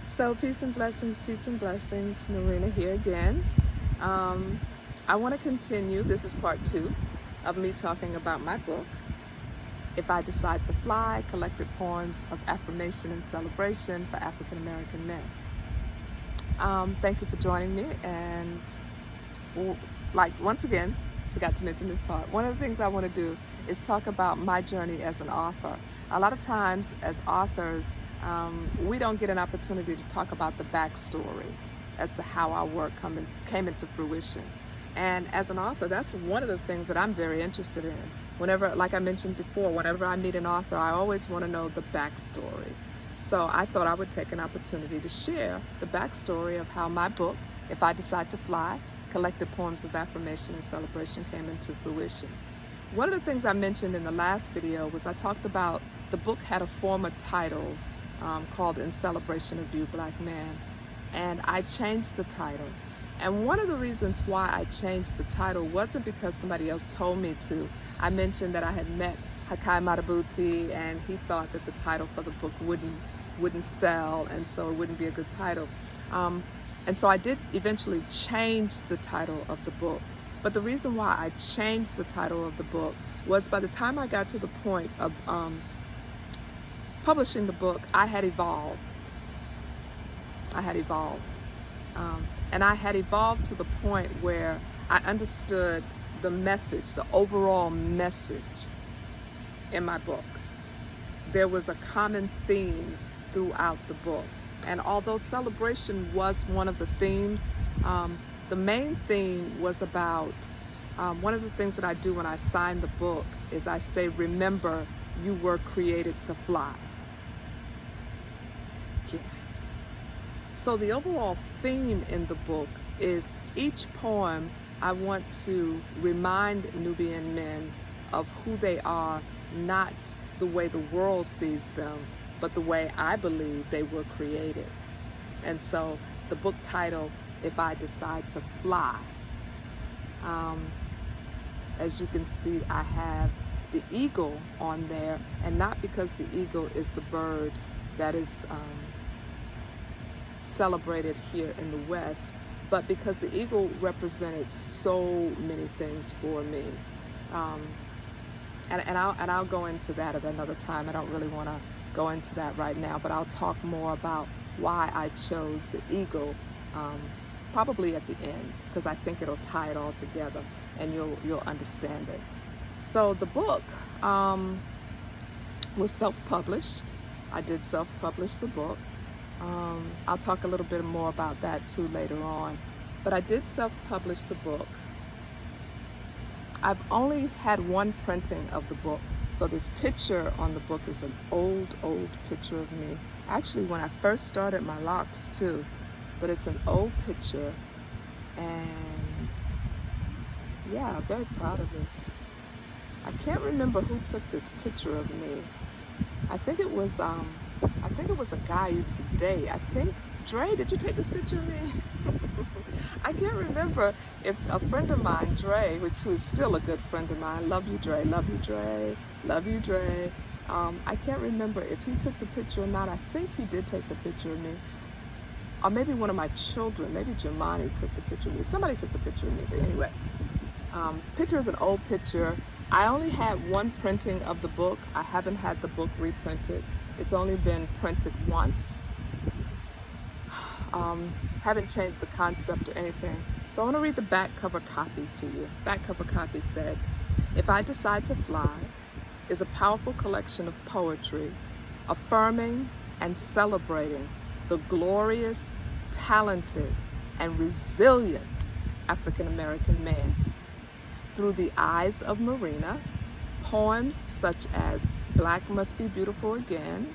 So peace and blessings, Marina here again. I want to continue, this is part 2 of me talking about my book, If I Decide to Fly, Collected Poems of Affirmation and Celebration for African American Men. Thank you for joining me, and once again, forgot to mention this part. One of the things I want to do is talk about my journey as an author. A lot of times as authors, we don't get an opportunity to talk about the backstory as to how our work came into fruition. And as an author, that's one of the things that I'm very interested in. Whenever, like I mentioned before, whenever I meet an author, I always want to know the backstory. So I thought I would take an opportunity to share the backstory of how my book, If I Decide to Fly, Collected Poems of Affirmation and Celebration, came into fruition. One of the things I mentioned in the last video was I talked about the book had a former title called In Celebration of You, Black Man, and I changed the title. And one of the reasons why I changed the title wasn't because somebody else told me to. I mentioned that I had met Hakai Matabuti, and he thought that the title for the book wouldn't sell, and so it wouldn't be a good title. And so I did eventually change the title of the book. But the reason why I changed the title of the book was by the time I got to the point of publishing the book, I had evolved. And I had evolved to the point where I understood the message, the overall message in my book. There was a common theme throughout the book. And although celebration was one of the themes, the main theme was about, one of the things that I do when I sign the book is I say, remember, you were created to fly. Yeah. So the overall theme in the book is each poem I want to remind Nubian men of who they are, not the way the world sees them, but the way I believe they were created. And so the book title, If I Decide to Fly, as you can see, I have the eagle on there, and not because the eagle is the bird that is celebrated here in the West, but because the eagle represented so many things for me. And I'll go into that at another time. I don't really want to go into that right now, but I'll talk more about why I chose the eagle probably at the end, because I think it'll tie it all together and you'll understand it. So the book was self-published. I did self-publish the book. I'll talk a little bit more about that too later on. But I did self-publish the book. I've only had one printing of the book. So this picture on the book is an old picture of me. Actually, when I first started my locks too. But it's an old picture. And yeah, very proud of this. I can't remember who took this picture of me. I think it was a guy I used to date. I think, Dre, did you take this picture of me? I can't remember if a friend of mine, Dre, who is still a good friend of mine, love you, Dre, love you, Dre, love you, Dre. I can't remember if he took the picture or not. I think he did take the picture of me. Or maybe one of my children, maybe Jamani took the picture of me. Somebody took the picture of me, but anyway. Picture is an old picture. I only had one printing of the book. I haven't had the book reprinted. It's only been printed once. Haven't changed the concept or anything. So I want to read the back cover copy to you. Back cover copy said, If I Decide to Fly is a powerful collection of poetry affirming and celebrating the glorious, talented, and resilient African American man. Through the eyes of Marina, poems such as Black Must Be Beautiful Again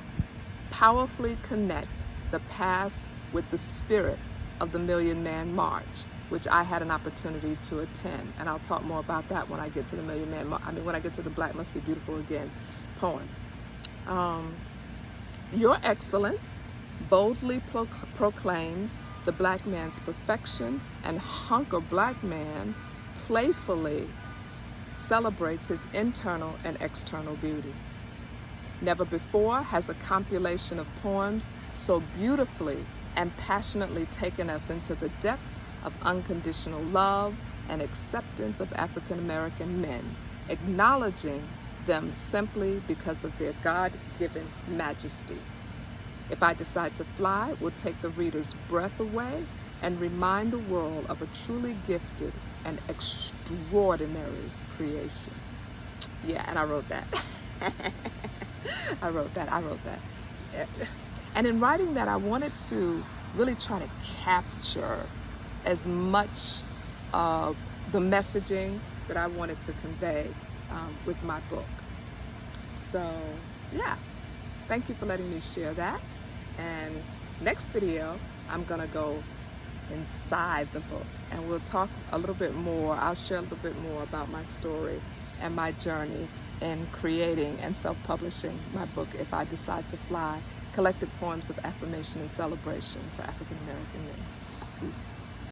powerfully connect the past with the spirit of the Million Man March, which I had an opportunity to attend. And I'll talk more about that when I get to the when I get to the Black Must Be Beautiful Again poem. Your Excellence boldly proclaims the Black man's perfection, and Hunker Black man playfully celebrates his internal and external beauty. Never before has a compilation of poems so beautifully and passionately taken us into the depth of unconditional love and acceptance of African American men, acknowledging them simply because of their God-given majesty. If I Decide to Fly will take the reader's breath away and remind the world of a truly gifted and extraordinary creation. Yeah, and I wrote that. I wrote that. And in writing that, I wanted to really try to capture as much of the messaging that I wanted to convey with my book. So, yeah, thank you for letting me share that. And next video, I'm gonna go inside the book and we'll talk a little bit more. I'll share a little bit more about my story and my journey in creating and self-publishing my book, If I Decide to Fly, Collected Poems of Affirmation and Celebration for African American Men. Peace.